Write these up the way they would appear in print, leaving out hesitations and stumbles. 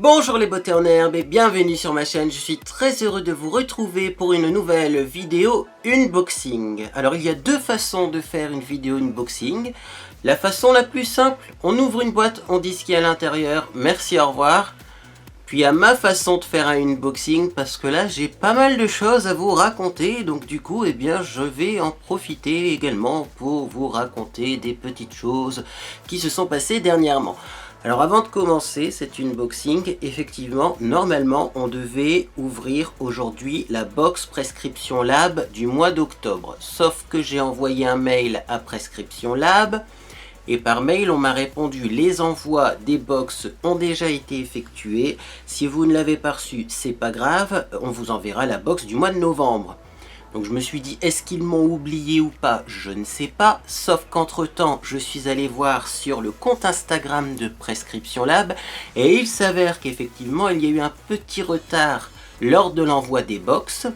Bonjour les beautés en herbe et bienvenue sur ma chaîne, je suis très heureux de vous retrouver pour une nouvelle vidéo unboxing. Alors il y a deux façons de faire une vidéo unboxing. La façon la plus simple, on ouvre une boîte, on dit ce qu'il y a à l'intérieur, merci, au revoir. Puis à ma façon de faire un unboxing, parce que là j'ai pas mal de choses à vous raconter, donc du coup eh bien je vais en profiter également pour vous raconter des petites choses qui se sont passées dernièrement. Alors avant de commencer cet unboxing, effectivement, normalement on devait ouvrir aujourd'hui la box Prescription Lab du mois d'octobre. Sauf que j'ai envoyé un mail à Prescription Lab et par mail on m'a répondu: les envois des box ont déjà été effectués. Si vous ne l'avez pas reçu, c'est pas grave, on vous enverra la box du mois de novembre. Donc je me suis dit, est-ce qu'ils m'ont oublié ou pas? Je ne sais pas, sauf qu'entre temps, je suis allé voir sur le compte Instagram de Prescription Lab et il s'avère qu'effectivement, il y a eu un petit retard lors de l'envoi des box,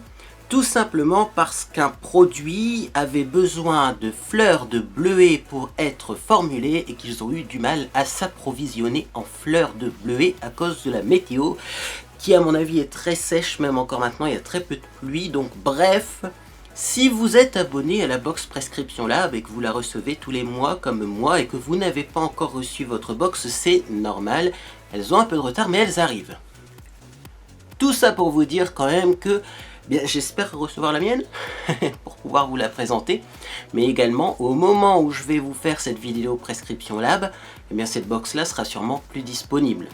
tout simplement parce qu'un produit avait besoin de fleurs de bleuet pour être formulé et qu'ils ont eu du mal à s'approvisionner en fleurs de bleuet à cause de la météo, qui à mon avis est très sèche, même encore maintenant il y a très peu de pluie. Donc bref, si vous êtes abonné à la box Prescription Lab et que vous la recevez tous les mois comme moi et que vous n'avez pas encore reçu votre box, c'est normal, elles ont un peu de retard mais elles arrivent. Tout ça pour vous dire quand même que bien, j'espère recevoir la mienne pour pouvoir vous la présenter, mais également au moment où je vais vous faire cette vidéo Prescription Lab, eh bien cette box là sera sûrement plus disponible.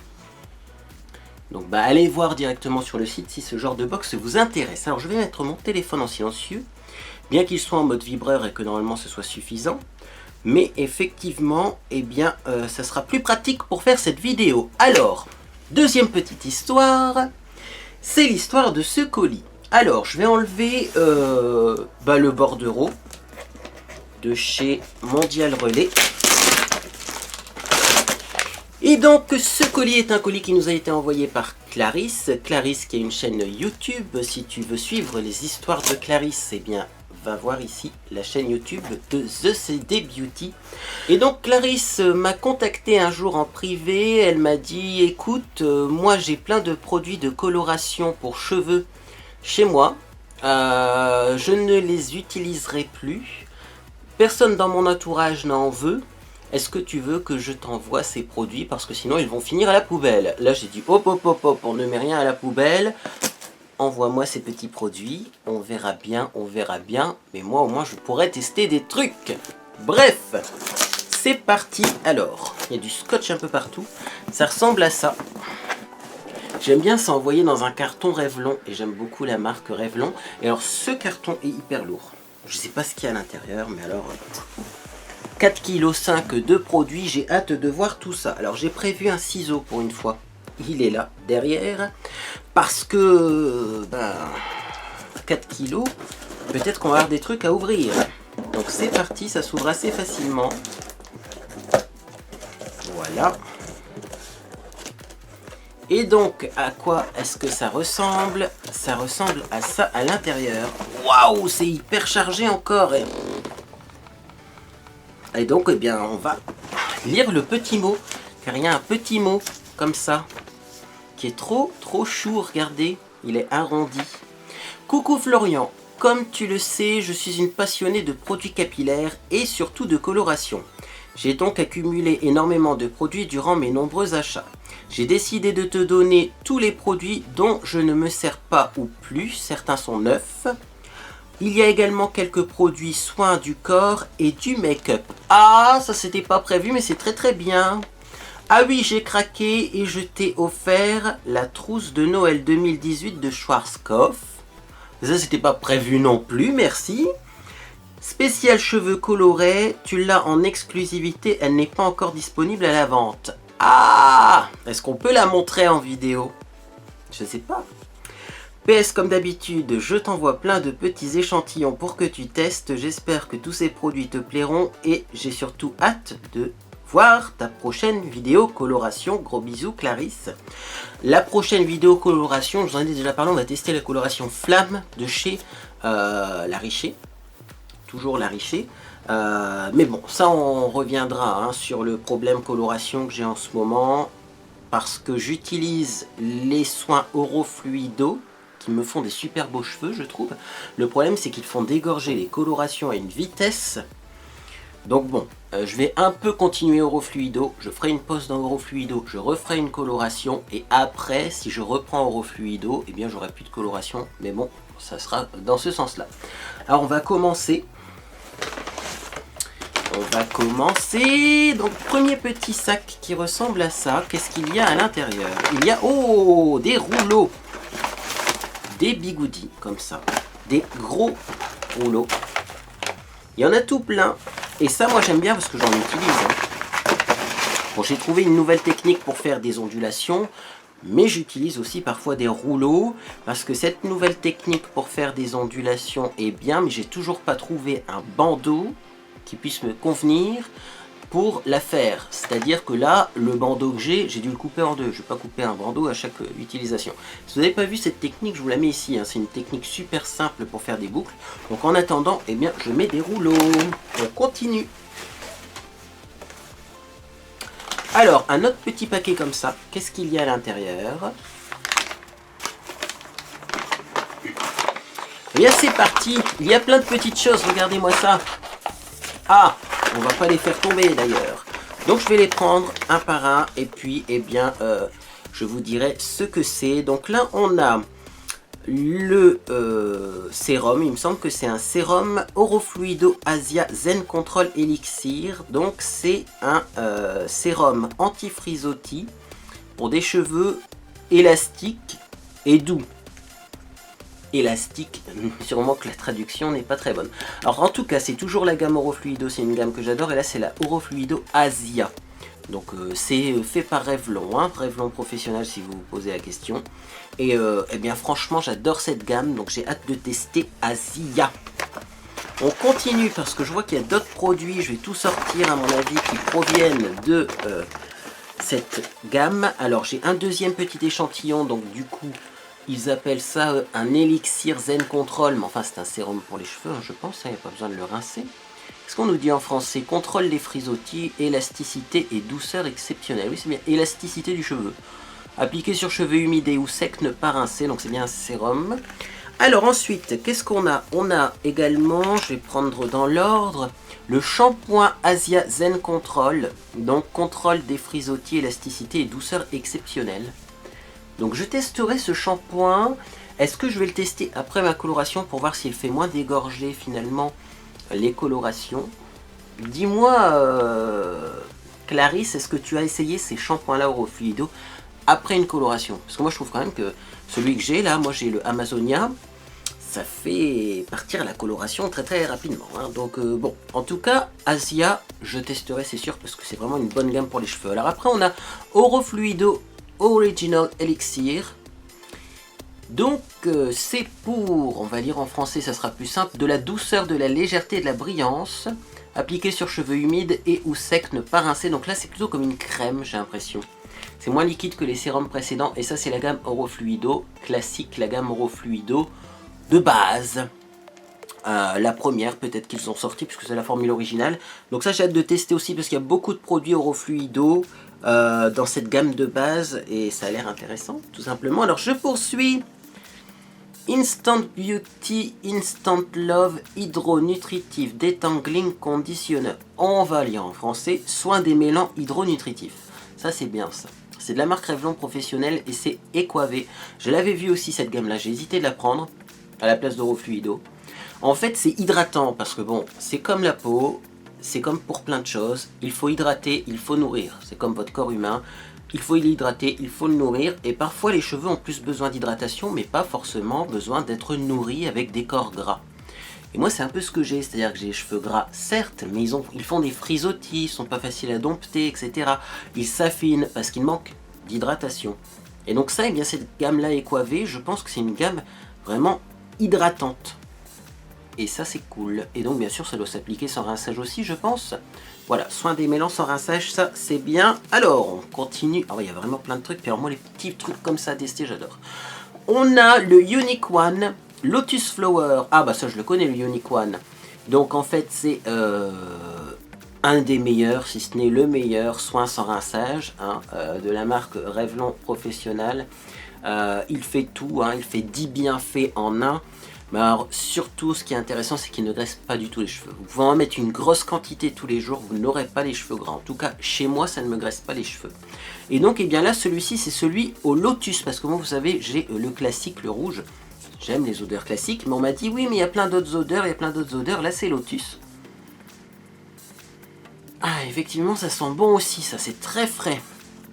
Donc allez voir directement sur le site si ce genre de box vous intéresse. Alors je vais mettre mon téléphone en silencieux, bien qu'il soit en mode vibreur et que normalement ce soit suffisant. Mais effectivement, eh bien, ça sera plus pratique pour faire cette vidéo. Alors, deuxième petite histoire, c'est l'histoire de ce colis. Alors, je vais enlever le bordereau de chez Mondial Relais. Et donc ce colis est un colis qui nous a été envoyé par Clarisse. Clarisse qui a une chaîne YouTube. Si tu veux suivre les histoires de Clarisse, eh bien va voir ici la chaîne YouTube de The CD Beauty. Et donc Clarisse m'a contacté un jour en privé. Elle m'a dit: écoute, moi j'ai plein de produits de coloration pour cheveux chez moi. Je ne les utiliserai plus. Personne dans mon entourage n'en veut. Est-ce que tu veux que je t'envoie ces produits? Parce que sinon ils vont finir à la poubelle. Là j'ai dit hop hop hop hop, on ne met rien à la poubelle. Envoie-moi ces petits produits. On verra bien, mais moi au moins je pourrais tester des trucs. Bref, c'est parti. Alors, il y a du scotch un peu partout. Ça ressemble à ça. J'aime bien ça envoyer dans un carton Revlon. Et j'aime beaucoup la marque Revlon. Et alors ce carton est hyper lourd. Je sais pas ce qu'il y a à l'intérieur, mais alors... 4,5 kg de produits, j'ai hâte de voir tout ça. Alors j'ai prévu un ciseau pour une fois. Il est là, derrière. Parce que... 4 kg, peut-être qu'on va avoir des trucs à ouvrir. Donc c'est parti, ça s'ouvre assez facilement. Voilà. Et donc, à quoi est-ce que ça ressemble? Ça ressemble à ça à l'intérieur. Waouh, c'est hyper chargé encore. Et donc, eh bien, on va lire le petit mot. Car il y a un petit mot, comme ça, qui est trop chou, regardez. Il est arrondi. Coucou Florian, comme tu le sais, je suis une passionnée de produits capillaires et surtout de coloration. J'ai donc accumulé énormément de produits durant mes nombreux achats. J'ai décidé de te donner tous les produits dont je ne me sers pas ou plus, certains sont neufs. Il y a également quelques produits soins du corps et du make-up. Ah, ça c'était pas prévu, mais c'est très bien. Ah oui, j'ai craqué et je t'ai offert la trousse de Noël 2018 de Schwarzkopf. Ça c'était pas prévu non plus, merci. Spécial cheveux colorés, tu l'as en exclusivité, elle n'est pas encore disponible à la vente. Ah, est-ce qu'on peut la montrer en vidéo? Je sais pas. PS, comme d'habitude, je t'envoie plein de petits échantillons pour que tu testes. J'espère que tous ces produits te plairont et j'ai surtout hâte de voir ta prochaine vidéo coloration. Gros bisous Clarisse. La prochaine vidéo coloration, je vous en ai déjà parlé, on va tester la coloration Flamme de chez La Richer. Toujours La Richer. Mais bon, ça on reviendra sur le problème coloration que j'ai en ce moment. parce que j'utilise les soins Orofluido qui me font des super beaux cheveux, je trouve. Le problème, c'est qu'ils font dégorger les colorations à une vitesse. Donc bon, je vais un peu continuer Orofluido, je ferai une pause dans Orofluido, je referai une coloration, et après, si je reprends Orofluido, eh bien j'aurai plus de coloration, mais bon, ça sera dans ce sens-là. Alors on va commencer. Donc premier petit sac qui ressemble à ça. Qu'est-ce qu'il y a à l'intérieur? Il y a, oh, des rouleaux. Des bigoudis, comme ça. Des gros rouleaux. Il y en a tout plein. Et ça, moi j'aime bien parce que j'en utilise. Bon, j'ai trouvé une nouvelle technique pour faire des ondulations. Mais j'utilise aussi parfois des rouleaux, parce que cette nouvelle technique pour faire des ondulations est bien, mais j'ai toujours pas trouvé un bandeau qui puisse me convenir pour la faire. C'est-à-dire que là, le bandeau que j'ai dû le couper en deux. Je ne vais pas couper un bandeau à chaque utilisation. Si vous n'avez pas vu cette technique, je vous la mets ici. C'est une technique super simple pour faire des boucles. Donc en attendant, eh bien, je mets des rouleaux. On continue. Alors, un autre petit paquet comme ça. Qu'est-ce qu'il y a à l'intérieur? Eh bien, c'est parti. Il y a plein de petites choses. Regardez-moi ça. Ah, on va pas les faire tomber d'ailleurs. Donc, je vais les prendre un par un. Et puis, eh bien, je vous dirai ce que c'est. Donc là, on a le sérum. Il me semble que c'est un sérum Orofluido Asia Zen Control Elixir. Donc c'est un sérum anti-frisottis pour des cheveux élastiques et doux. Élastique, sûrement que la traduction n'est pas très bonne. Alors en tout cas, c'est toujours la gamme Orofluido, c'est une gamme que j'adore. Et là, c'est la Orofluido Asia. Donc c'est fait par Revlon, hein, Revlon professionnel si vous vous posez la question. Et eh bien franchement j'adore cette gamme, donc j'ai hâte de tester Asia. On continue parce que je vois qu'il y a d'autres produits, je vais tout sortir à mon avis qui proviennent de cette gamme. Alors j'ai un deuxième petit échantillon, donc du coup ils appellent ça un élixir Zen Control, mais enfin c'est un sérum pour les cheveux, hein, je pense, il n'y a pas besoin de le rincer. Qu'est-ce qu'on nous dit en français? Contrôle les frisottis, élasticité et douceur exceptionnelle. Oui, c'est bien, élasticité du cheveu. Appliqué sur cheveux humides et ou secs, ne pas rincer, donc c'est bien un sérum. Alors ensuite, qu'est-ce qu'on a? On a également, je vais prendre dans l'ordre, le shampoing Asia Zen Control. Donc contrôle des frisottis, élasticité et douceur exceptionnelle. Donc je testerai ce shampoing. Est-ce que je vais le tester après ma coloration pour voir s'il fait moins dégorger finalement les colorations? Dis-moi, Clarisse, est-ce que tu as essayé ces shampoings-là Orofluido après une coloration? Parce que moi, je trouve quand même que celui que j'ai là, moi j'ai le Amazonia, ça fait partir la coloration très très rapidement. Hein. Donc bon, en tout cas, Asia, je testerai, c'est sûr, parce que c'est vraiment une bonne gamme pour les cheveux. Alors après, on a Orofluido Original Elixir. Donc c'est pour, on va lire en français, ça sera plus simple, de la douceur, de la légèreté et de la brillance, appliqué sur cheveux humides et ou secs, ne pas rincer. Donc là c'est plutôt comme une crème, j'ai l'impression. C'est moins liquide que les sérums précédents, et ça c'est la gamme Orofluido classique, la gamme Orofluido de base. La première peut-être qu'ils ont sorti puisque c'est la formule originale. Donc ça j'ai hâte de tester aussi parce qu'il y a beaucoup de produits Orofluido dans cette gamme de base et ça a l'air intéressant tout simplement. Alors je poursuis. Instant Beauty, Instant Love, Hydronutritif, Detangling Conditioner. On va lire en français, soin démêlant hydronutritif. Ça c'est bien ça. C'est de la marque Revlon professionnelle et c'est Equave. Je l'avais vu aussi cette gamme là, j'ai hésité de la prendre à la place d'Orofluido. En fait c'est hydratant parce que bon, c'est comme la peau, c'est comme pour plein de choses. Il faut hydrater, il faut nourrir. C'est comme votre corps humain. Il faut l'hydrater, il faut le nourrir, et parfois les cheveux ont plus besoin d'hydratation, mais pas forcément besoin d'être nourris avec des corps gras. Et moi c'est un peu ce que j'ai, c'est-à-dire que j'ai les cheveux gras, certes, mais ils font des frisottis, ils sont pas faciles à dompter, etc. Ils s'affinent parce qu'il manque d'hydratation. Et donc ça, eh bien cette gamme-là Equave, je pense que c'est une gamme vraiment hydratante. Et ça c'est cool. Et donc bien sûr ça doit s'appliquer sans rinçage aussi, je pense. Voilà, soin démêlant sans rinçage, ça c'est bien. Alors on continue. Ah ouais, il y a vraiment plein de trucs. Puis alors moi les petits trucs comme ça à tester, j'adore. On a le Unique One, Lotus Flower. Ah bah ça je le connais, le Unique One. Donc en fait c'est un des meilleurs, si ce n'est le meilleur soin sans rinçage hein, de la marque Revlon Professionnel. Il fait tout, hein, il fait 10 bienfaits en un. Mais alors surtout ce qui est intéressant c'est qu'il ne graisse pas du tout les cheveux. Vous pouvez en mettre une grosse quantité tous les jours, vous n'aurez pas les cheveux gras. En tout cas chez moi ça ne me graisse pas les cheveux. Et donc et bien là celui-ci c'est celui au lotus. Parce que moi vous savez j'ai le classique, le rouge. J'aime les odeurs classiques. Mais on m'a dit oui mais il y a plein d'autres odeurs, il y a plein d'autres odeurs. Là c'est lotus. Ah effectivement ça sent bon aussi, ça c'est très frais.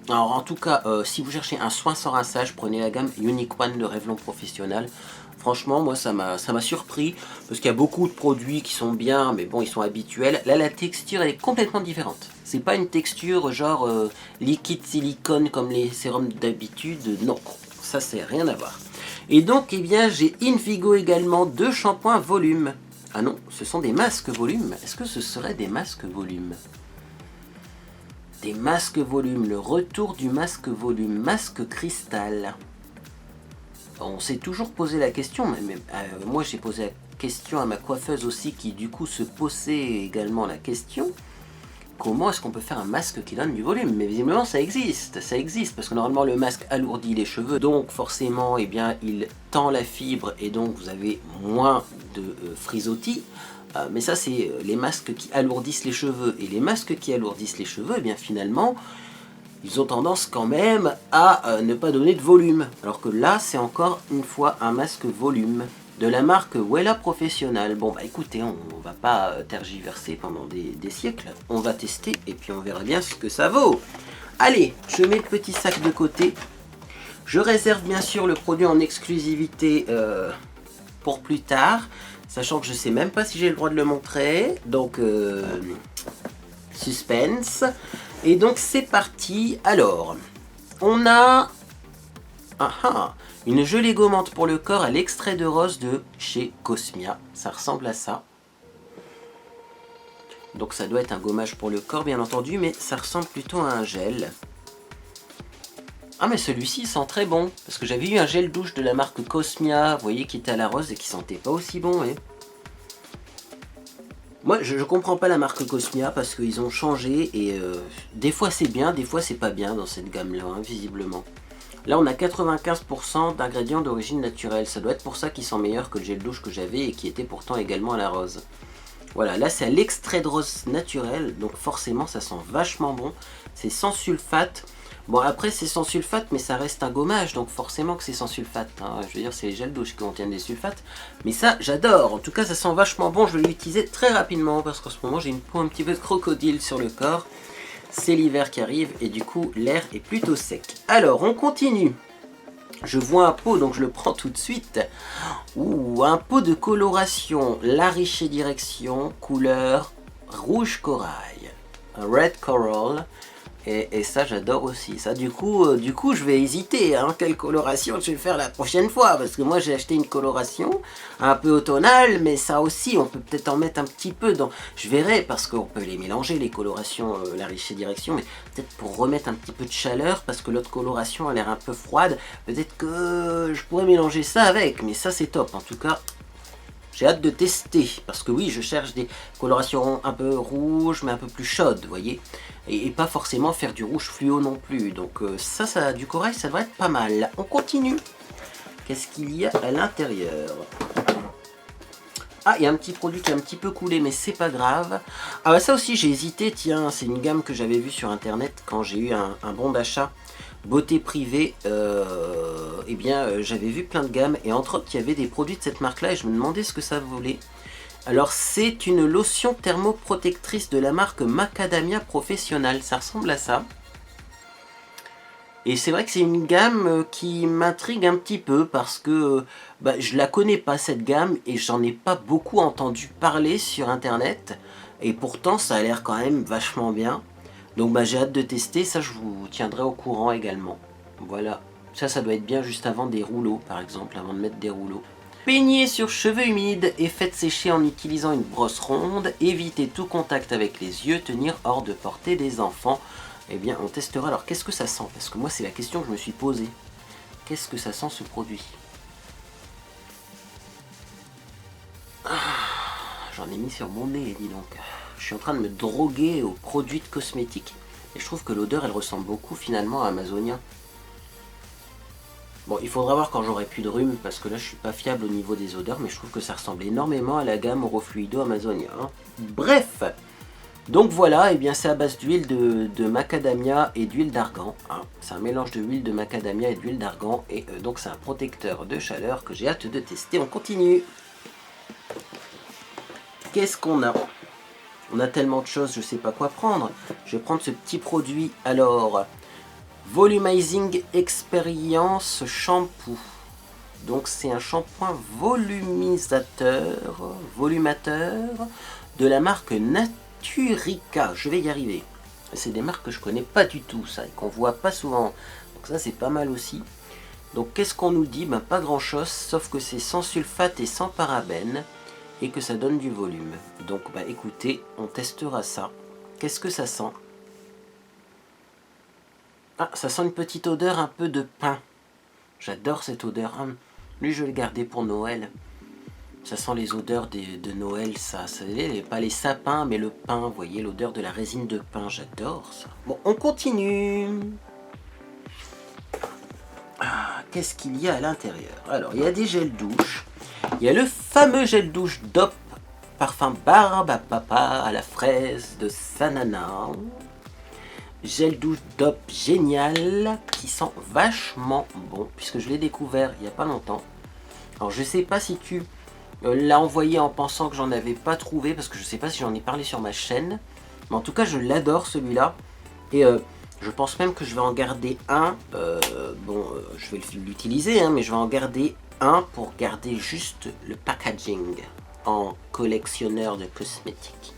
Alors en tout cas, si vous cherchez un soin sans rinçage, prenez la gamme Unique One de Revlon Professionnel. Franchement, moi ça m'a surpris, parce qu'il y a beaucoup de produits qui sont bien, mais bon, ils sont habituels. Là, la texture, elle est complètement différente. C'est pas une texture genre liquide silicone comme les sérums d'habitude, non, ça c'est rien à voir. Et donc, eh bien, j'ai Invigo également, 2 shampoings volume. Ah non, ce sont des masques volume. Est-ce que ce serait des masques volume ? Des masques volume, le retour du masque volume, masque cristal. On s'est toujours posé la question, mais moi j'ai posé la question à ma coiffeuse aussi qui du coup se posait également la question. Comment est-ce qu'on peut faire un masque qui donne du volume? Mais visiblement ça existe, parce que normalement le masque alourdit les cheveux, donc forcément eh bien, il tend la fibre et donc vous avez moins de frisottis. Mais ça c'est les masques qui alourdissent les cheveux, et les masques qui alourdissent les cheveux, eh bien finalement, ils ont tendance quand même à ne pas donner de volume. Alors que là c'est encore une fois un masque volume, de la marque Wella Professionnel. Bon bah écoutez, on va pas tergiverser pendant des siècles, on va tester et puis on verra bien ce que ça vaut. Allez, je mets le petit sac de côté. Je réserve bien sûr le produit en exclusivité pour plus tard, sachant que je sais même pas si j'ai le droit de le montrer, donc suspense. Et donc c'est parti. Alors, on a une gelée gommante pour le corps à l'extrait de rose de chez Cosmia. Ça ressemble à ça. Donc ça doit être un gommage pour le corps bien entendu, mais ça ressemble plutôt à un gel. Ah mais celui-ci sent très bon, parce que j'avais eu un gel douche de la marque Cosmia, vous voyez, qui était à la rose et qui sentait pas aussi bon. Hein. Moi je comprends pas la marque Cosmia parce qu'ils ont changé et des fois c'est bien, des fois c'est pas bien dans cette gamme là, hein, visiblement. Là on a 95% d'ingrédients d'origine naturelle, ça doit être pour ça qu'il sent meilleur que le gel douche que j'avais et qui était pourtant également à la rose. Voilà, là c'est à l'extrait de rose naturel, donc forcément ça sent vachement bon, c'est sans sulfate. Bon après c'est sans sulfate mais ça reste un gommage, donc forcément que c'est sans sulfate, hein. Je veux dire c'est les gels douche qui contiennent des sulfates, mais ça j'adore, en tout cas ça sent vachement bon, je vais l'utiliser très rapidement parce qu'en ce moment j'ai une peau un petit peu de crocodile sur le corps. C'est l'hiver qui arrive et du coup l'air est plutôt sec. Alors on continue. Je vois un pot donc je le prends tout de suite. Ouh, un pot de coloration, La Richer Direction, couleur rouge corail. Red Coral. Et ça j'adore aussi. Ça du coup je vais hésiter. Hein, quelle coloration je vais faire la prochaine fois. Parce que moi j'ai acheté une coloration un peu automnale. Mais ça aussi on peut peut-être en mettre un petit peu dans... Je verrai parce qu'on peut les mélanger les colorations La Richer Direction. Mais peut-être pour remettre un petit peu de chaleur. Parce que l'autre coloration a l'air un peu froide. Peut-être que je pourrais mélanger ça avec. Mais ça c'est top en tout cas. J'ai hâte de tester, parce que oui, je cherche des colorations un peu rouges, mais un peu plus chaudes, vous voyez. Et pas forcément faire du rouge fluo non plus. Donc ça, du corail, ça devrait être pas mal. On continue. Qu'est-ce qu'il y a à l'intérieur? Ah, il y a un petit produit qui est un petit peu coulé, mais c'est pas grave. Ah bah ça aussi, j'ai hésité, tiens, c'est une gamme que j'avais vue sur Internet quand j'ai eu un bon d'achat. Beauté privée, eh bien j'avais vu plein de gammes et entre autres il y avait des produits de cette marque là et je me demandais ce que ça voulait. Alors c'est une lotion thermoprotectrice de la marque Macadamia Professionnel, ça ressemble à ça. Et c'est vrai que c'est une gamme qui m'intrigue un petit peu parce que je la connais pas cette gamme et j'en ai pas beaucoup entendu parler sur internet. Et pourtant ça a l'air quand même vachement bien. Donc j'ai hâte de tester, ça je vous tiendrai au courant également. Voilà, ça doit être bien juste avant des rouleaux par exemple, avant de mettre des rouleaux. Peignez sur cheveux humides et faites sécher en utilisant une brosse ronde. Évitez tout contact avec les yeux, tenir hors de portée des enfants. Eh bien on testera, alors qu'est-ce que ça sent? Parce que moi c'est la question que je me suis posée. Qu'est-ce que ça sent ce produit? J'en ai mis sur mon nez, dis donc. je suis en train de me droguer aux produits de cosmétiques. Et je trouve que l'odeur, elle ressemble beaucoup finalement à Amazonia. Bon, il faudra voir quand j'aurai plus de rhume, parce que là je suis pas fiable au niveau des odeurs, mais je trouve que ça ressemble énormément à la gamme Orofluido Amazonia. Hein. Bref, donc voilà, et bien c'est à base d'huile de macadamia et d'huile d'argan. Hein. C'est un mélange de huile de macadamia et d'huile d'argan, et donc c'est un protecteur de chaleur que j'ai hâte de tester. On continue. Qu'est-ce qu'on a? On a tellement de choses, je sais pas quoi prendre. Je vais prendre ce petit produit alors. Volumizing Experience Shampoo. Donc c'est un shampoing volumateur de la marque Naturica. Je vais y arriver. C'est des marques que je connais pas du tout, ça, et qu'on voit pas souvent. Donc ça c'est pas mal aussi. Donc qu'est-ce qu'on nous dit? Ben, pas grand chose, sauf que c'est sans sulfate et sans parabènes, et que ça donne du volume. Donc bah écoutez, on testera ça. Qu'est-ce que ça sent? Ah, ça sent une petite odeur un peu de pain. J'adore cette odeur. Lui, je vais le garder pour Noël. Ça sent les odeurs de Noël, ça. C'est pas les sapins, mais le pain. Vous voyez, l'odeur de la résine de pain. J'adore ça. Bon, on continue. Ah, qu'est-ce qu'il y a à l'intérieur? Alors, il y a des gels douche. Il y a le fameux gel douche DOP parfum barbe à papa à la fraise de Sanana. Gel douche DOP génial qui sent vachement bon puisque je l'ai découvert il n'y a pas longtemps. Alors je sais pas si tu l'as envoyé en pensant que j'en avais pas trouvé parce que je sais pas si j'en ai parlé sur ma chaîne. Mais en tout cas je l'adore celui-là et je pense même que je vais en garder un. Je vais l'utiliser mais je vais en garder un pour garder juste le packaging en collectionneur de cosmétiques.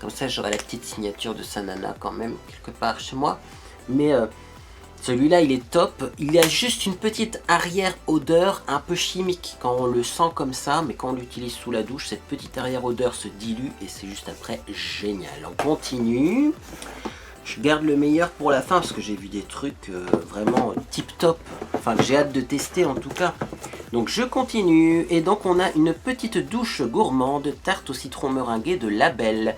Comme ça, j'aurai la petite signature de Sanana quand même, quelque part chez moi. Mais celui-là, il est top. Il a juste une petite arrière-odeur un peu chimique quand on le sent comme ça. Mais quand on l'utilise sous la douche, cette petite arrière-odeur se dilue et c'est juste après génial. On continue. Je garde le meilleur pour la fin parce que j'ai vu des trucs vraiment tip-top. Enfin, que j'ai hâte de tester en tout cas. Donc je continue. Et donc on a une petite douche gourmande tarte au citron meringué de Label.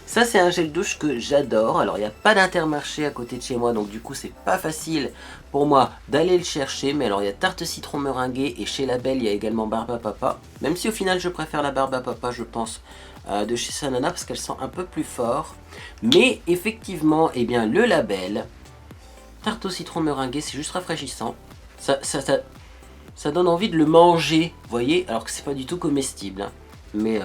Ça c'est un gel douche que j'adore. Alors il n'y a pas d'Intermarché à côté de chez moi, donc du coup c'est pas facile pour moi d'aller le chercher. Mais alors il y a tarte citron meringuée et chez Label il y a également barbe à papa. Même si au final je préfère la barbe à papa je pense de chez Sanana parce qu'elle sent un peu plus fort. Mais effectivement eh bien le Label tarte au citron meringuée c'est juste rafraîchissant. Ça donne envie de le manger, vous voyez, alors que c'est pas du tout comestible. Hein. Mais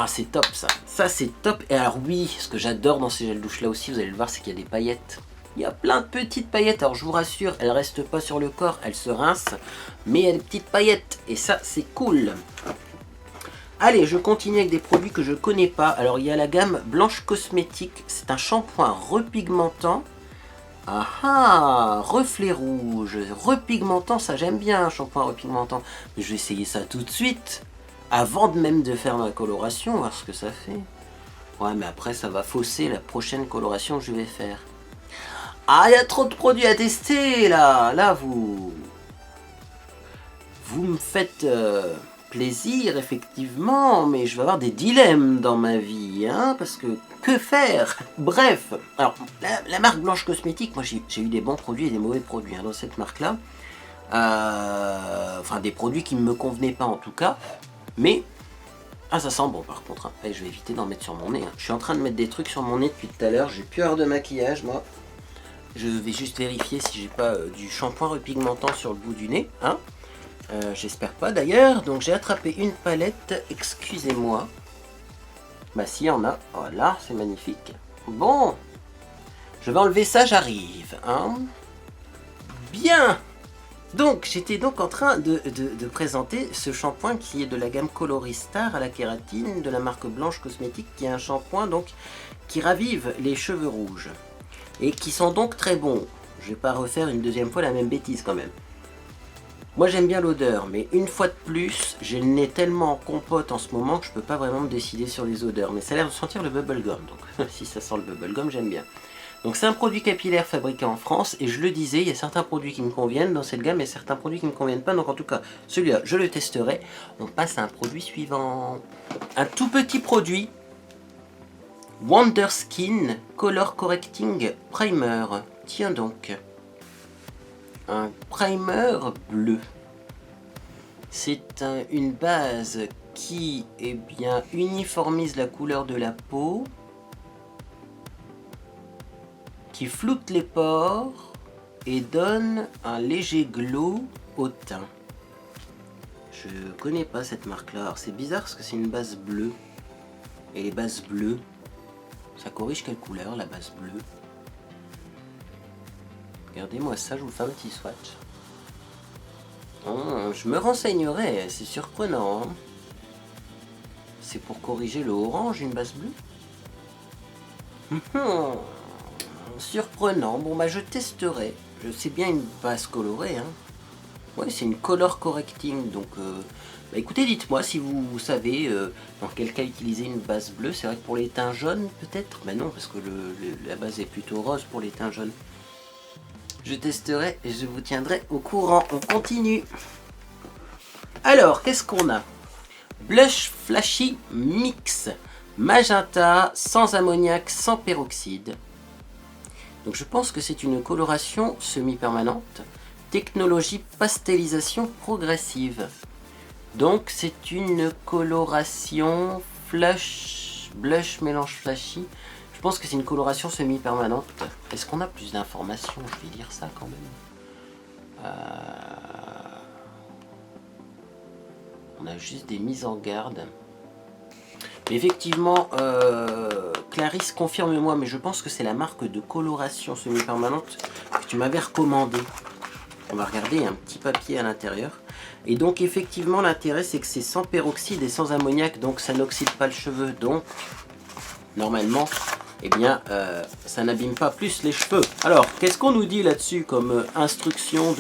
c'est top ça. Ça c'est top. Et alors oui, ce que j'adore dans ces gels douche là aussi, vous allez le voir, c'est qu'il y a des paillettes. Il y a plein de petites paillettes. Alors je vous rassure, elles restent pas sur le corps, elles se rincent. Mais il y a des petites paillettes. Et ça c'est cool. Allez, je continue avec des produits que je connais pas. Alors il y a la gamme Blanche Cosmétique. C'est un shampoing repigmentant. Ah ah, reflet rouge, repigmentant, ça j'aime bien un shampoing repigmentant. Mais je vais essayer ça tout de suite, avant même de faire ma coloration, voir ce que ça fait. Ouais, mais après ça va fausser la prochaine coloration que je vais faire. Ah, il y a trop de produits à tester là. Là, vous me faites plaisir, effectivement, mais je vais avoir des dilemmes dans ma vie, hein, parce que faire? Bref, alors, la marque Blanche Cosmétique, moi j'ai eu des bons produits et des mauvais produits dans cette marque-là. Enfin, des produits qui ne me convenaient pas en tout cas, mais... Ah, ça sent bon par contre, hein. Et je vais éviter d'en mettre sur mon nez. Hein. Je suis en train de mettre des trucs sur mon nez depuis tout à l'heure, j'ai plus heure de maquillage, moi. Je vais juste vérifier si j'ai pas du shampoing repigmentant sur le bout du nez, hein. J'espère pas d'ailleurs, donc j'ai attrapé une palette, excusez-moi. Bah si, y en a, voilà, c'est magnifique. Bon, je vais enlever ça, j'arrive, hein. Bien. Donc, j'étais donc en train de présenter ce shampoing qui est de la gamme Coloristar à la kératine de la marque Blanche Cosmétique, qui est un shampoing donc qui ravive les cheveux rouges et qui sont donc très bons. Je vais pas refaire une deuxième fois la même bêtise quand même. Moi j'aime bien l'odeur, mais une fois de plus, j'ai le nez tellement en compote en ce moment que je peux pas vraiment me décider sur les odeurs. Mais ça a l'air de sentir le bubblegum, donc si ça sent le bubblegum, j'aime bien. Donc c'est un produit capillaire fabriqué en France, et je le disais, il y a certains produits qui me conviennent dans cette gamme, et certains produits qui ne me conviennent pas, donc en tout cas, celui-là, je le testerai. On passe à un produit suivant. Un tout petit produit, Wonder Skin Color Correcting Primer. Tiens donc. Un primer bleu. C'est une base qui uniformise la couleur de la peau, qui floute les pores et donne un léger glow au teint. Je connais pas cette marque là, c'est bizarre parce que c'est une base bleue. Et les bases bleues, ça corrige quelle couleur la base bleue? Regardez-moi ça, je vous fais un petit swatch. Oh, je me renseignerai, c'est surprenant. Hein. C'est pour corriger le orange, une base bleue. Surprenant, bon bah je testerai. C'est bien une base colorée. Hein. Ouais, c'est une color correcting, donc bah écoutez, dites-moi si vous savez dans quel cas utiliser une base bleue. C'est vrai que pour les teints jaunes, peut-être. Mais non, parce que la base est plutôt rose pour les teints jaunes. Je testerai et je vous tiendrai au courant. On continue. Alors, qu'est-ce qu'on a? Blush Flashy Mix. Magenta, sans ammoniac, sans peroxyde. Donc je pense que c'est une coloration semi-permanente. Technologie pastelisation progressive. Donc c'est une coloration blush mélange flashy. Je pense que c'est une coloration semi-permanente. Est-ce qu'on a plus d'informations? Je vais lire ça quand même. On a juste des mises en garde. Mais effectivement, Clarisse, confirme-moi, mais je pense que c'est la marque de coloration semi-permanente que tu m'avais recommandé. On va regarder un petit papier à l'intérieur. Et donc effectivement, l'intérêt c'est que c'est sans peroxyde et sans ammoniac, donc ça n'oxyde pas le cheveu. Donc, normalement, eh bien, ça n'abîme pas plus les cheveux. Alors, qu'est-ce qu'on nous dit là-dessus comme instruction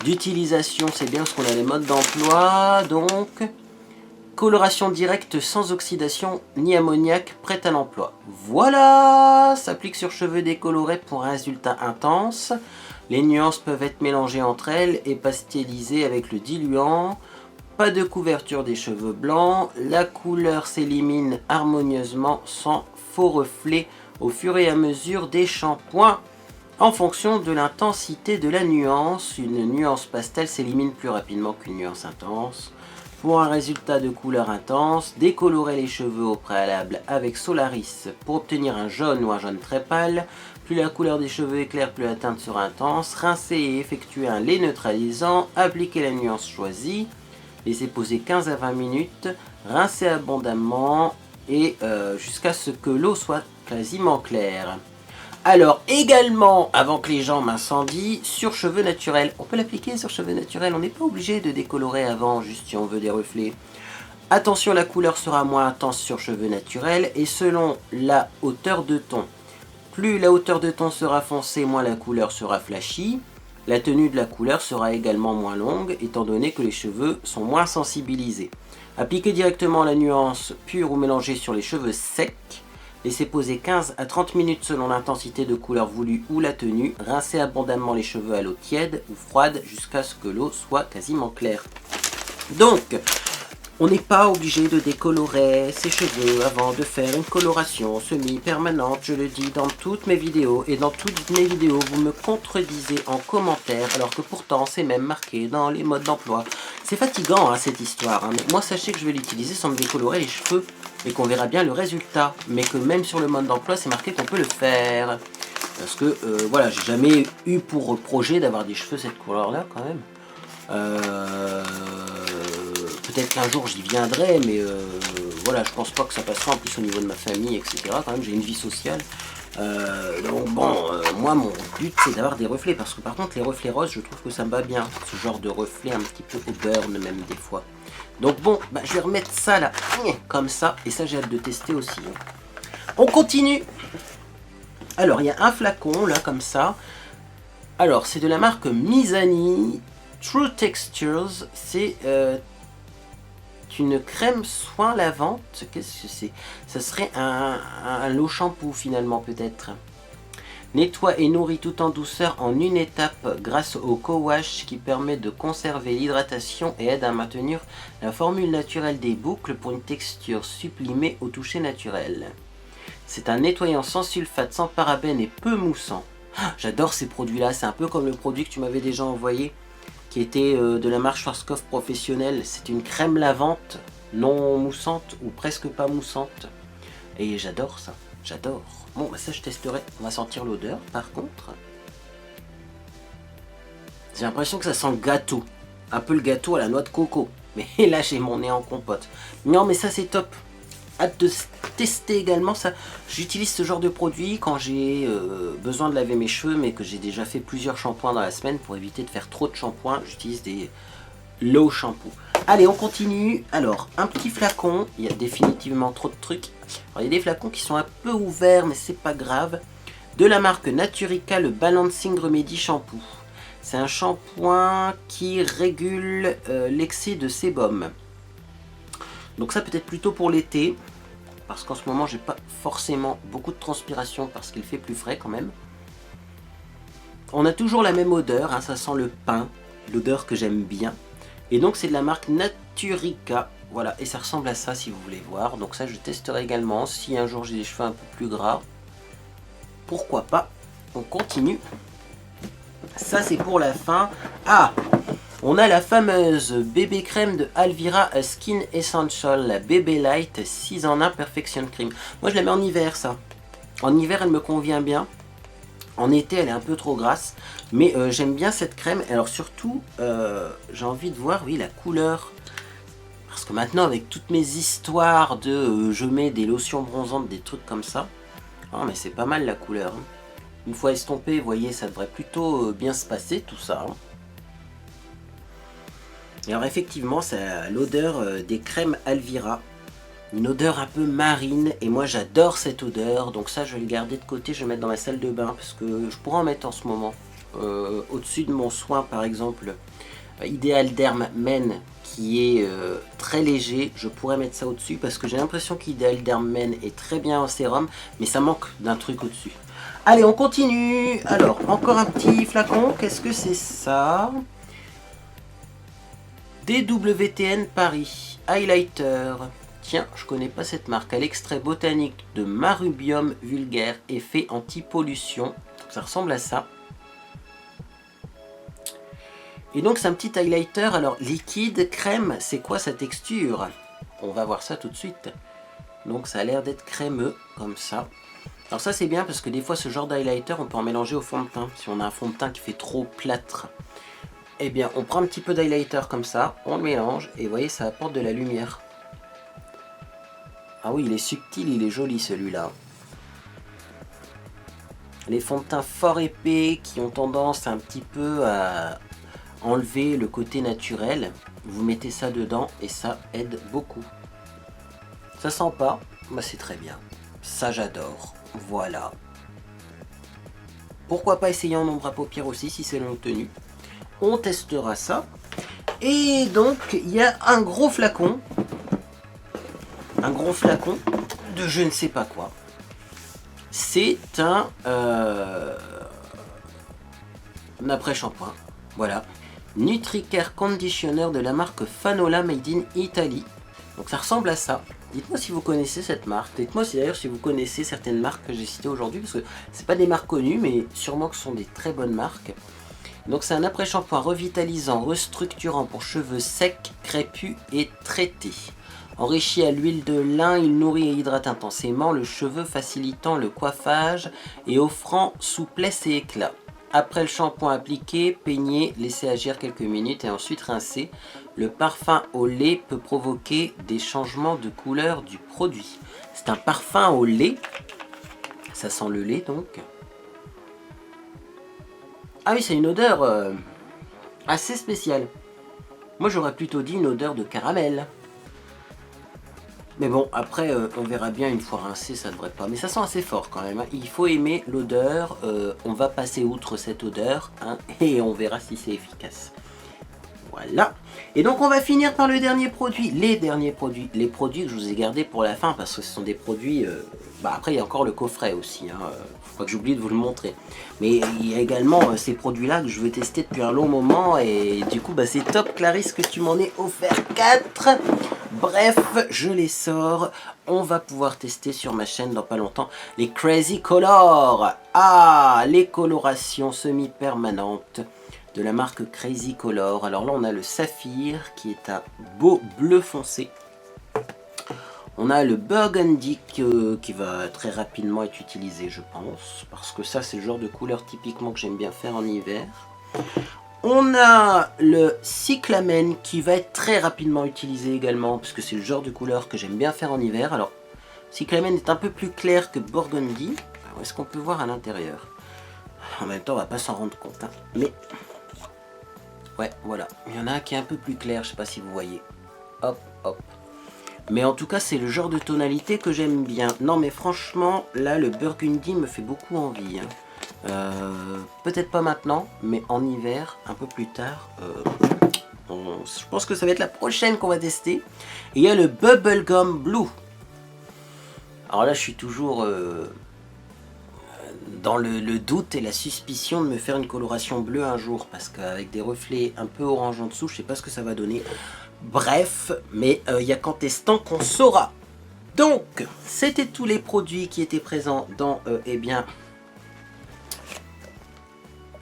d'utilisation? C'est bien parce qu'on a les modes d'emploi. Donc, coloration directe sans oxydation ni ammoniac, prête à l'emploi. Voilà, s'applique sur cheveux décolorés pour un résultat intense. Les nuances peuvent être mélangées entre elles et pastelisées avec le diluant. Pas de couverture des cheveux blancs. La couleur s'élimine harmonieusement sans faux reflets au fur et à mesure des shampoings. En fonction de l'intensité de la nuance, une nuance pastel s'élimine plus rapidement qu'une nuance intense. Pour un résultat de couleur intense, décolorez les cheveux au préalable avec Solaris pour obtenir un jaune ou un jaune très pâle. Plus la couleur des cheveux est claire, plus la teinte sera intense. Rincez et effectuez un lait neutralisant. Appliquez la nuance choisie. Laissez poser 15 à 20 minutes. Rincez abondamment et jusqu'à ce que l'eau soit quasiment claire. Alors également, avant que les gens m'incendient, sur cheveux naturels. On peut l'appliquer sur cheveux naturels, on n'est pas obligé de décolorer avant, juste si on veut des reflets. Attention, la couleur sera moins intense sur cheveux naturels et selon la hauteur de ton. Plus la hauteur de ton sera foncée, moins la couleur sera flashy. La tenue de la couleur sera également moins longue, étant donné que les cheveux sont moins sensibilisés. Appliquez directement la nuance pure ou mélangée sur les cheveux secs. Laissez poser 15 à 30 minutes selon l'intensité de couleur voulue ou la tenue. Rincez abondamment les cheveux à l'eau tiède ou froide jusqu'à ce que l'eau soit quasiment claire. Donc, on n'est pas obligé de décolorer ses cheveux avant de faire une coloration semi-permanente. Je le dis dans toutes mes vidéos. Et dans toutes mes vidéos, vous me contredisez en commentaire, alors que pourtant c'est même marqué dans les modes d'emploi. C'est fatigant hein, cette histoire. Hein. Mais moi, sachez que je vais l'utiliser sans me décolorer les cheveux. Et qu'on verra bien le résultat. Mais que même sur le mode d'emploi, c'est marqué qu'on peut le faire. Parce que, voilà, j'ai jamais eu pour projet d'avoir des cheveux cette couleur-là quand même. Peut-être qu'un jour j'y viendrai, mais voilà, je pense pas que ça passera en plus au niveau de ma famille, etc. Quand même, j'ai une vie sociale. Donc bon, moi mon but c'est d'avoir des reflets, parce que par contre les reflets roses, je trouve que ça me va bien. Ce genre de reflet un petit peu au burn même des fois. Donc bon, bah, je vais remettre ça là, comme ça, et ça j'ai hâte de tester aussi. On continue. Alors il y a un flacon là comme ça. Alors c'est de la marque Mizani True Textures. C'est une crème soin lavante. Qu'est-ce que c'est? Ça serait un lot shampoo finalement peut-être. Nettoie et nourrit tout en douceur en une étape grâce au co-wash qui permet de conserver l'hydratation et aide à maintenir la formule naturelle des boucles pour une texture sublimée au toucher naturel. C'est un nettoyant sans sulfate, sans parabènes et peu moussant. Ah, j'adore ces produits-là, c'est un peu comme le produit que tu m'avais déjà envoyé, qui était de la marque Schwarzkopf Professionnelle. C'est une crème lavante, non moussante ou presque pas moussante. Et j'adore ça, j'adore. Bon, bah ça je testerai, on va sentir l'odeur par contre. J'ai l'impression que ça sent le gâteau, un peu le gâteau à la noix de coco. Mais là j'ai mon nez en compote. Non mais ça c'est top. Hâte de tester également ça. J'utilise ce genre de produit quand j'ai besoin de laver mes cheveux, mais que j'ai déjà fait plusieurs shampoings dans la semaine. Pour éviter de faire trop de shampoings, j'utilise des low shampoo. Allez, on continue. Alors, un petit flacon. Il y a définitivement trop de trucs. Alors, il y a des flacons qui sont un peu ouverts, mais c'est pas grave. De la marque Naturica, le Balancing Remedy Shampoo. C'est un shampoing qui régule l'excès de sébum. Donc ça peut-être plutôt pour l'été, parce qu'en ce moment j'ai pas forcément beaucoup de transpiration parce qu'il fait plus frais quand même. On a toujours la même odeur, hein, ça sent le pin, l'odeur que j'aime bien. Et donc c'est de la marque Naturica, voilà, et ça ressemble à ça si vous voulez voir. Donc ça je testerai également, si un jour j'ai des cheveux un peu plus gras, pourquoi pas. On continue. Ça c'est pour la fin. Ah, on a la fameuse bébé crème de Alvira Skin Essential, la bébé light 6 en 1 Perfection Cream. Moi je la mets en hiver ça. En hiver elle me convient bien. En été elle est un peu trop grasse. Mais j'aime bien cette crème. Alors surtout j'ai envie de voir, oui, la couleur. Parce que maintenant avec toutes mes histoires de je mets des lotions bronzantes, des trucs comme ça. Oh, mais c'est pas mal la couleur. Hein. Une fois estompé, vous voyez, ça devrait plutôt bien se passer tout ça. Hein. Et alors effectivement, ça a l'odeur des crèmes Alvira. Une odeur un peu marine. Et moi j'adore cette odeur. Donc ça je vais le garder de côté, je vais le mettre dans ma salle de bain. Parce que je pourrais en mettre en ce moment. Au-dessus de mon soin par exemple. Ideal Derm Men qui est très léger. Je pourrais mettre ça au-dessus. Parce que j'ai l'impression qu'Ideal Derm Men est très bien en sérum. Mais ça manque d'un truc au-dessus. Allez, on continue. Alors, encore un petit flacon. Qu'est-ce que c'est ça ? DWTN Paris, highlighter. Tiens, je connais pas cette marque. À l'extrait botanique de Marubium vulgaire, effet anti-pollution. Ça ressemble à ça. Et donc c'est un petit highlighter. Alors liquide, crème, c'est quoi sa texture? On va voir ça tout de suite. Donc ça a l'air d'être crémeux, comme ça. Alors ça c'est bien parce que des fois ce genre d'highlighter, on peut en mélanger au fond de teint. Si on a un fond de teint qui fait trop plâtre. Eh bien, on prend un petit peu d'highlighter comme ça, on le mélange, et vous voyez, ça apporte de la lumière. Ah oui, il est subtil, il est joli celui-là. Les fonds de teint fort épais qui ont tendance un petit peu à enlever le côté naturel, vous mettez ça dedans et ça aide beaucoup. Ça sent pas, bah c'est très bien. Ça j'adore, voilà. Pourquoi pas essayer en ombre à paupières aussi si c'est longue tenue. On testera ça. Et donc, il y a un gros flacon. Un gros flacon de je ne sais pas quoi. C'est un après-shampoing. Voilà. Nutricare Conditioner de la marque Fanola Made in Italy. Donc ça ressemble à ça. Dites-moi si vous connaissez cette marque. Dites-moi si d'ailleurs si vous connaissez certaines marques que j'ai citées aujourd'hui. Parce que c'est pas des marques connues, mais sûrement que ce sont des très bonnes marques. Donc c'est un après-shampoing revitalisant, restructurant pour cheveux secs, crépus et traités. Enrichi à l'huile de lin, il nourrit et hydrate intensément le cheveu, facilitant le coiffage et offrant souplesse et éclat. Après le shampoing appliqué, peignez, laissez agir quelques minutes et ensuite rincez. Le parfum au lait peut provoquer des changements de couleur du produit. C'est un parfum au lait. Ça sent le lait donc. Ah oui, c'est une odeur assez spéciale. Moi j'aurais plutôt dit une odeur de caramel. Mais bon, après on verra bien une fois rincé, ça devrait pas. Mais ça sent assez fort quand même. Hein. Il faut aimer l'odeur. On va passer outre cette odeur hein, et on verra si c'est efficace. Voilà. Et donc on va finir par le dernier produit. Les derniers produits. Les produits que je vous ai gardés pour la fin parce que ce sont des produits... après il y a encore le coffret aussi. Hein. Faut pas que j'oublie de vous le montrer. Mais il y a également ces produits-là que je veux tester depuis un long moment. Et du coup c'est top Clarisse que tu m'en aies offert 4. Bref, je les sors. On va pouvoir tester sur ma chaîne dans pas longtemps les Crazy Color. Ah, les colorations semi-permanentes de la marque Crazy Color. Alors là, on a le saphir qui est un beau bleu foncé. On a le burgundy qui va très rapidement être utilisé, je pense. Parce que ça, c'est le genre de couleur typiquement que j'aime bien faire en hiver. On a le cyclamen qui va être très rapidement utilisé également, parce que c'est le genre de couleur que j'aime bien faire en hiver. Alors, cyclamen est un peu plus clair que burgundy. Est-ce qu'on peut voir à l'intérieur? En même temps, on va pas s'en rendre compte. Hein. Mais, ouais, voilà. Il y en a un qui est un peu plus clair, je sais pas si vous voyez. Hop, hop. Mais en tout cas, c'est le genre de tonalité que j'aime bien. Non, mais franchement, là, le burgundy me fait beaucoup envie. Hein. Peut-être pas maintenant, mais en hiver, un peu plus tard, je pense que ça va être la prochaine qu'on va tester. Et il y a le Bubblegum Blue. Alors là, je suis toujours dans le doute et la suspicion de me faire une coloration bleue un jour, parce qu'avec des reflets un peu orange en dessous, je sais pas ce que ça va donner. Bref, mais il n'y a qu'en testant qu'on saura. Donc, c'était tous les produits qui étaient présents dans, eh bien,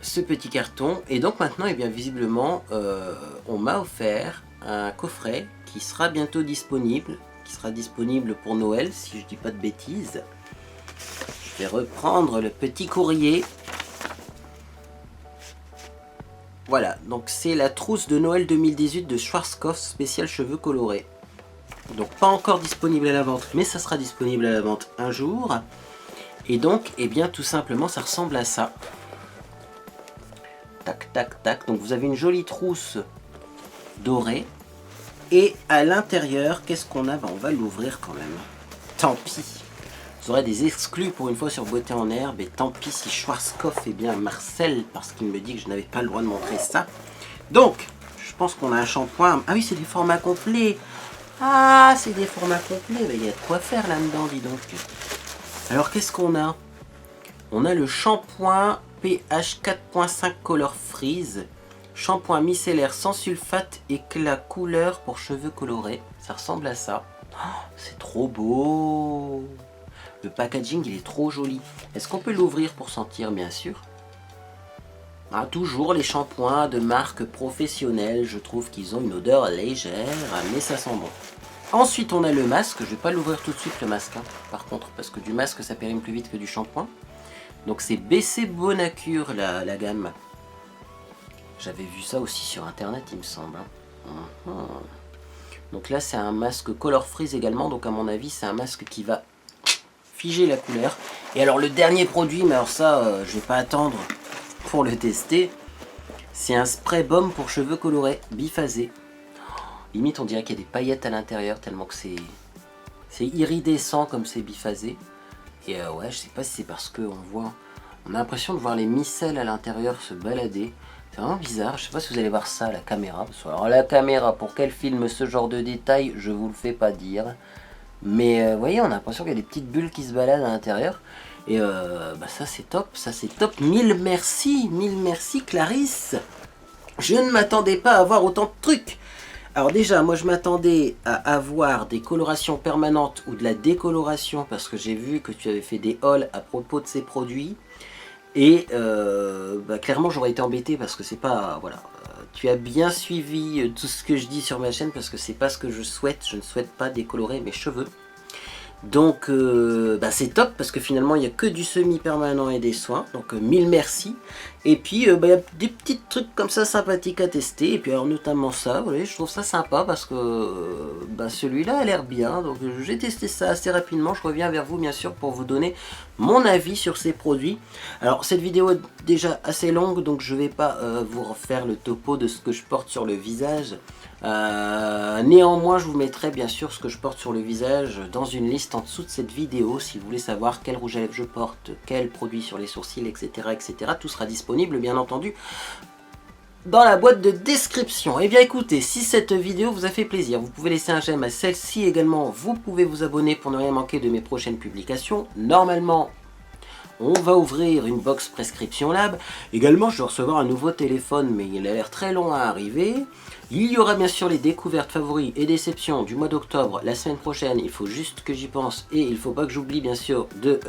ce petit carton. Et donc maintenant, eh bien, visiblement, on m'a offert un coffret qui sera bientôt disponible, pour Noël, si je dis pas de bêtises. Je vais reprendre le petit courrier. Voilà, donc c'est la trousse de Noël 2018 de Schwarzkopf spécial cheveux colorés. Donc pas encore disponible à la vente, mais ça sera disponible à la vente un jour. Et donc, eh bien, tout simplement, ça ressemble à ça. Tac, tac, tac. Donc vous avez une jolie trousse dorée. Et à l'intérieur, qu'est-ce qu'on a? Ben, on va l'ouvrir quand même. Tant pis. Vous aurez des exclus pour une fois sur Beauté en Herbe. Et tant pis si Schwarzkopf est bien Marcel, parce qu'il me dit que je n'avais pas le droit de montrer ça. Donc, je pense qu'on a un shampoing. Ah oui, c'est des formats complets. Ah, c'est des formats complets. Ben, il y a de quoi faire là-dedans, dis donc. Alors, qu'est-ce qu'on a? On a le shampoing pH 4.5 Color Freeze. Shampoing micellaire sans sulfate, éclat couleur pour cheveux colorés. Ça ressemble à ça. Oh, c'est trop beau. Le packaging, il est trop joli. Est-ce qu'on peut l'ouvrir pour sentir, bien sûr? Ah, toujours les shampoings de marque professionnelle. Je trouve qu'ils ont une odeur légère, mais ça sent bon. Ensuite, on a le masque. Je ne vais pas l'ouvrir tout de suite, le masque. Hein, par contre, parce que du masque, ça périme plus vite que du shampoing. Donc c'est BC Bonacure, la gamme. J'avais vu ça aussi sur internet, il me semble. Donc là, c'est un masque Color Freeze également. Donc à mon avis, c'est un masque qui va figer la couleur. Et alors le dernier produit, mais alors ça, je vais pas attendre pour le tester. C'est un spray baume pour cheveux colorés, biphasé. Limite, on dirait qu'il y a des paillettes à l'intérieur, tellement que c'est iridescent comme c'est biphasé. Et ouais, je sais pas si c'est parce qu'on voit... On a l'impression de voir les micelles à l'intérieur se balader. C'est vraiment bizarre, je sais pas si vous allez voir ça à la caméra. Alors la caméra, pour qu'elle filme ce genre de détails, je vous le fais pas dire. Mais vous voyez, on a l'impression qu'il y a des petites bulles qui se baladent à l'intérieur. Et bah ça c'est top, ça c'est top. Mille merci Clarisse. Je ne m'attendais pas à avoir autant de trucs. Alors déjà, moi je m'attendais à avoir des colorations permanentes ou de la décoloration parce que j'ai vu que tu avais fait des hauls à propos de ces produits. Et bah, clairement j'aurais été embêté parce que c'est pas... Voilà, tu as bien suivi tout ce que je dis sur ma chaîne parce que c'est pas ce que je souhaite. Je ne souhaite pas décolorer mes cheveux. Donc bah, c'est top parce que finalement il n'y a que du semi-permanent et des soins. Donc mille merci. Et puis bah, il y a des petits trucs comme ça sympathiques à tester. Et puis alors notamment ça, vous voyez, je trouve ça sympa parce que bah, celui-là a l'air bien. Donc j'ai testé ça assez rapidement. Je reviens vers vous bien sûr pour vous donner mon avis sur ces produits. Alors cette vidéo est déjà assez longue donc je ne vais pas vous refaire le topo de ce que je porte sur le visage. Néanmoins je vous mettrai bien sûr ce que je porte sur le visage dans une liste en dessous de cette vidéo si vous voulez savoir quel rouge à lèvres je porte, quel produit sur les sourcils, etc. Tout sera disponible bien entendu dans la boîte de description. Et bien écoutez, si cette vidéo vous a fait plaisir, vous pouvez laisser un j'aime à celle-ci également. Vous pouvez vous abonner pour ne rien manquer de mes prochaines publications. Normalement On va ouvrir une box Prescription Lab. Également, je dois recevoir un nouveau téléphone, mais il a l'air très long à arriver. Il y aura bien sûr les découvertes, favoris et déceptions du mois d'octobre, la semaine prochaine. Il faut juste que j'y pense et il ne faut pas que j'oublie bien sûr de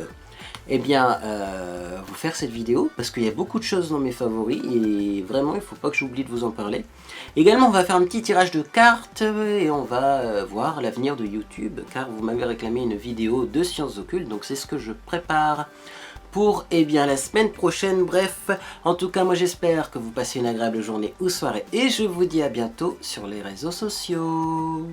vous faire cette vidéo parce qu'il y a beaucoup de choses dans mes favoris et vraiment il ne faut pas que j'oublie de vous en parler. Également, on va faire un petit tirage de cartes et on va voir l'avenir de YouTube car vous m'avez réclamé une vidéo de sciences occultes, donc c'est ce que je prépare pour la semaine prochaine. Bref, en tout cas moi j'espère que vous passez une agréable journée ou soirée et je vous dis à bientôt sur les réseaux sociaux.